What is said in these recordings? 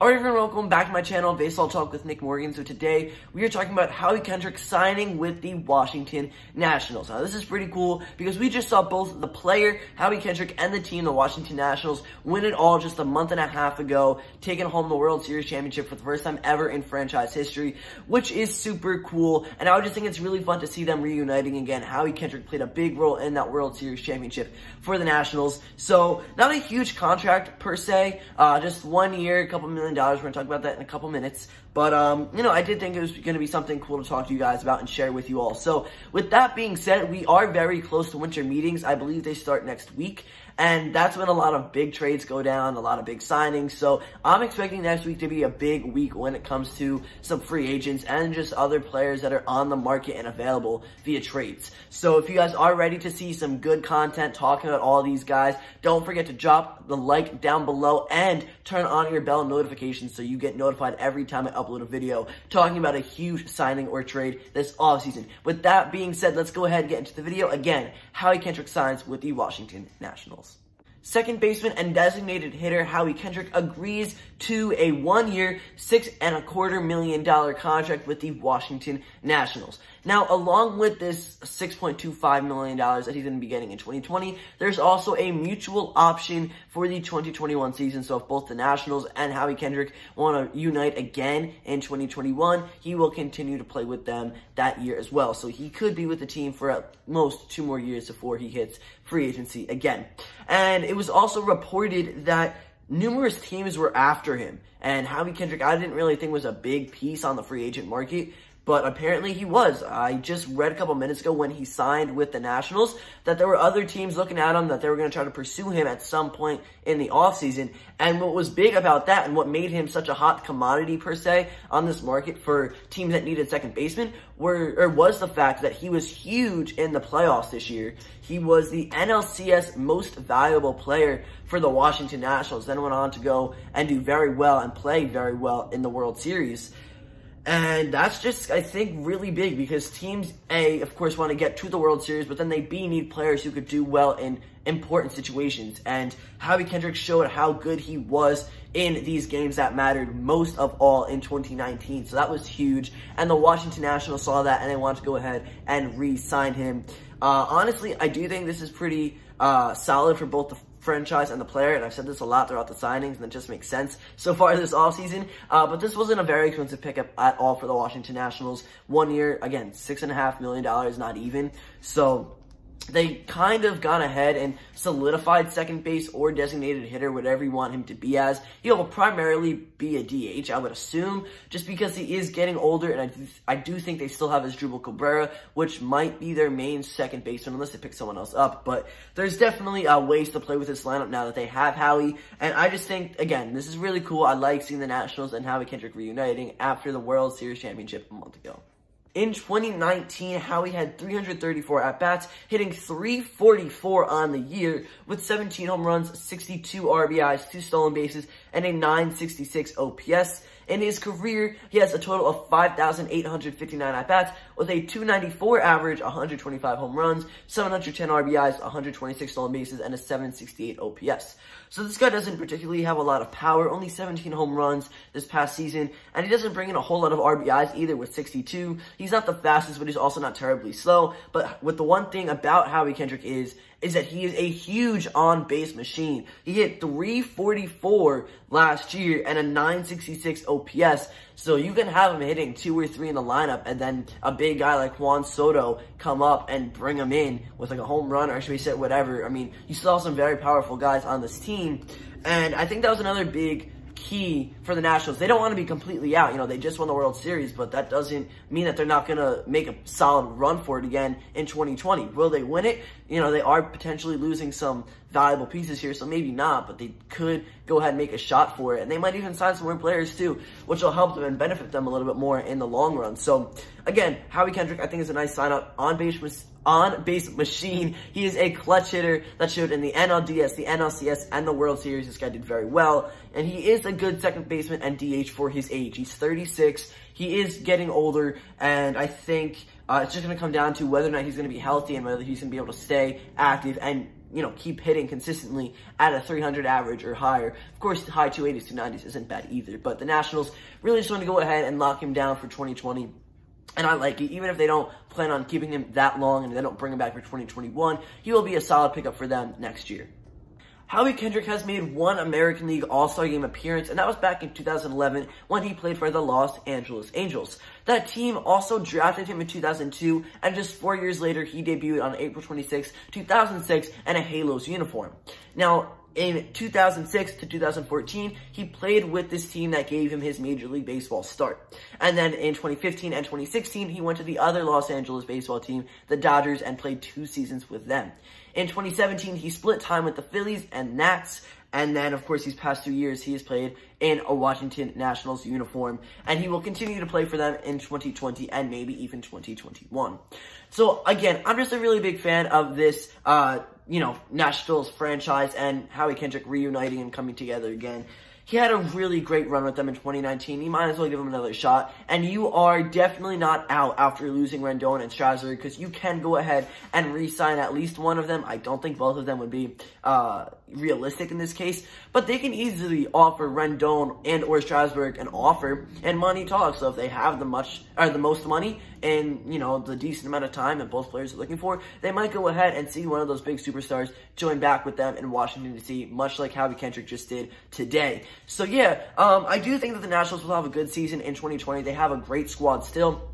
Alright everyone, welcome back to my channel, Baseball Talk with Nick Morgan. So today, we are talking about Howie Kendrick signing with the Washington Nationals. Now this is pretty cool because we just saw both the player, Howie Kendrick, and the team, the Washington Nationals, win it all just a month and a half ago, taking home the World Series championship for the first time ever in franchise history, which is super cool. And I just think it's really fun to see them reuniting again. Howie Kendrick played a big role in that World Series championship for the Nationals. So, not a huge contract per se, just 1 year, a couple $1 million. We're going to talk about that in a couple minutes. But, I did think it was going to be something cool to talk to you guys about and share with you all. So, with that being said, we are very close to winter meetings. I believe they start next week. And that's when a lot of big trades go down, a lot of big signings. So, I'm expecting next week to be a big week when it comes to some free agents and just other players that are on the market and available via trades. So, if you guys are ready to see some good content talking about all these guys, don't forget to drop the like down below and turn on your bell notifications so you get notified every time I upload a video talking about a huge signing or trade this offseason. With that being said, let's go ahead and get into the video. Again, Howie Kendrick signs with the Washington Nationals. Second baseman and designated hitter Howie Kendrick agrees to a 1 year, $6.25 million contract with the Washington Nationals. Now, along with this $6.25 million that he's going to be getting in 2020, there's also a mutual option for the 2021 season. So if both the Nationals and Howie Kendrick want to unite again in 2021, he will continue to play with them that year as well. So he could be with the team for at most 2 more years before he hits free agency again. And it was also reported that numerous teams were after him. And Howie Kendrick, I didn't really think was a big piece on the free agent market, but apparently he was. I just read a couple minutes ago when he signed with the Nationals that there were other teams looking at him, that they were going to try to pursue him at some point in the offseason. And what was big about that and what made him such a hot commodity per se on this market for teams that needed second baseman was the fact that he was huge in the playoffs this year. He was the NLCS most valuable player for the Washington Nationals, then went on to go and do very well and play very well in the World Series. And that's just, I think, really big because teams, A, of course, want to get to the World Series, but then they, B, need players who could do well in important situations. And Howie Kendrick showed how good he was in these games that mattered most of all in 2019. So that was huge. And the Washington Nationals saw that and they wanted to go ahead and re-sign him. Honestly, I do think this is pretty solid for both the franchise and the player, and I've said this a lot throughout the signings, and it just makes sense so far this offseason. But this wasn't a very expensive pickup at all for the Washington Nationals. 1 year, again, $6.5 million, not even. So they kind of gone ahead and solidified second base or designated hitter, whatever you want him to be as. He'll primarily be a DH, I would assume, just because he is getting older, and I do think they still have Asdrubal Cabrera, which might be their main second baseman, unless they pick someone else up. But there's definitely ways to play with this lineup now that they have Howie, and I just think, again, this is really cool. I like seeing the Nationals and Howie Kendrick reuniting after the World Series championship a month ago. In 2019, Howie had 334 at-bats, hitting .344 on the year with 17 home runs, 62 RBIs, 2 stolen bases, and a .966 OPS. In his career, he has a total of 5,859 at-bats with a .294 average, 125 home runs, 710 RBIs, 126 stolen bases, and a .768 OPS. So this guy doesn't particularly have a lot of power, only 17 home runs this past season, and he doesn't bring in a whole lot of RBIs either with 62. He's not the fastest, but he's also not terribly slow. But with the one thing about Howie Kendrick is that he is a huge on-base machine. He hit .344 last year and a .966 OPS. So you can have him hitting 2 or 3 in the lineup, and then a big guy like Juan Soto come up and bring him in with like a home run, or should we say whatever. I mean, you saw some very powerful guys on this team, and I think that was another big key for the Nationals. They don't want to be completely out. You know, they just won the World Series, but that doesn't mean that they're not going to make a solid run for it again in 2020. Will they win it? You know, they are potentially losing some valuable pieces here, so maybe not, but they could go ahead and make a shot for it. And they might even sign some more players too, which will help them and benefit them a little bit more in the long run. So, again, Howie Kendrick, I think, is a nice sign-up. On-base machine. He is a clutch hitter that showed in the NLDS, the NLCS, and the World Series. This guy did very well, and he is a good second baseman and DH for his age. He's 36. He is getting older, and I think it's just going to come down to whether or not he's going to be healthy and whether he's going to be able to stay active and keep hitting consistently at a 300 average or higher. Of course, high 280s, 290s isn't bad either, but the Nationals really just want to go ahead and lock him down for 2020. And I like it. Even if they don't plan on keeping him that long and they don't bring him back for 2021, he will be a solid pickup for them next year. Howie Kendrick has made one American League All-Star Game appearance, and that was back in 2011 when he played for the Los Angeles Angels. That team also drafted him in 2002, and just 4 years later, he debuted on April 26, 2006 in a Halos uniform. Now, in 2006 to 2014, he played with this team that gave him his Major League Baseball start. And then in 2015 and 2016, he went to the other Los Angeles baseball team, the Dodgers, and played 2 seasons with them. In 2017, he split time with the Phillies and Nats. And then, of course, these past 2 years, he has played in a Washington Nationals uniform. And he will continue to play for them in 2020 and maybe even 2021. So, again, I'm just a really big fan of this, Nationals franchise and Howie Kendrick reuniting and coming together again. He had a really great run with them in 2019. You might as well give him another shot. And you are definitely not out after losing Rendon and Strasburg, because you can go ahead and re-sign at least one of them. I don't think both of them would be realistic in this case, but they can easily offer Rendon and or Strasburg an offer, and money talks. So if they have the most money and, the decent amount of time that both players are looking for, they might go ahead and see one of those big superstars join back with them in Washington, D.C., much like Howie Kendrick just did today. So yeah, I do think that the Nationals will have a good season in 2020. They have a great squad still,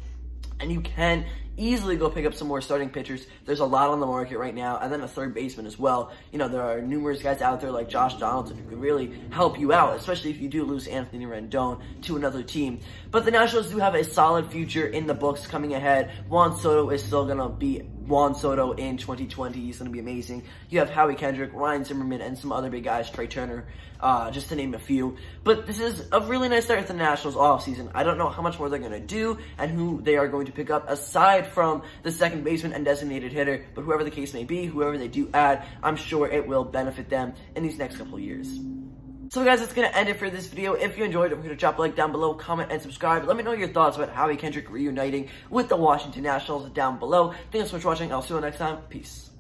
and you can easily go pick up some more starting pitchers. There's a lot on the market right now, and then a third baseman as well. There are numerous guys out there like Josh Donaldson who can really help you out, especially if you do lose Anthony Rendon to another team. But the Nationals do have a solid future in the books coming ahead. Juan Soto is still going to be Juan Soto in 2020. He's going to be amazing. You have Howie Kendrick, Ryan Zimmerman, and some other big guys, Trey Turner, just to name a few. But this is a really nice start to the Nationals offseason. I don't know how much more they're going to do and who they are going to pick up aside from the second baseman and designated hitter, but whoever the case may be, whoever they do add, I'm sure it will benefit them in these next couple of years. So guys, that's going to end it for this video. If you enjoyed, don't forget to drop a like down below, comment, and subscribe. Let me know your thoughts about Howie Kendrick reuniting with the Washington Nationals down below. Thanks so much for watching. I'll see you next time. Peace.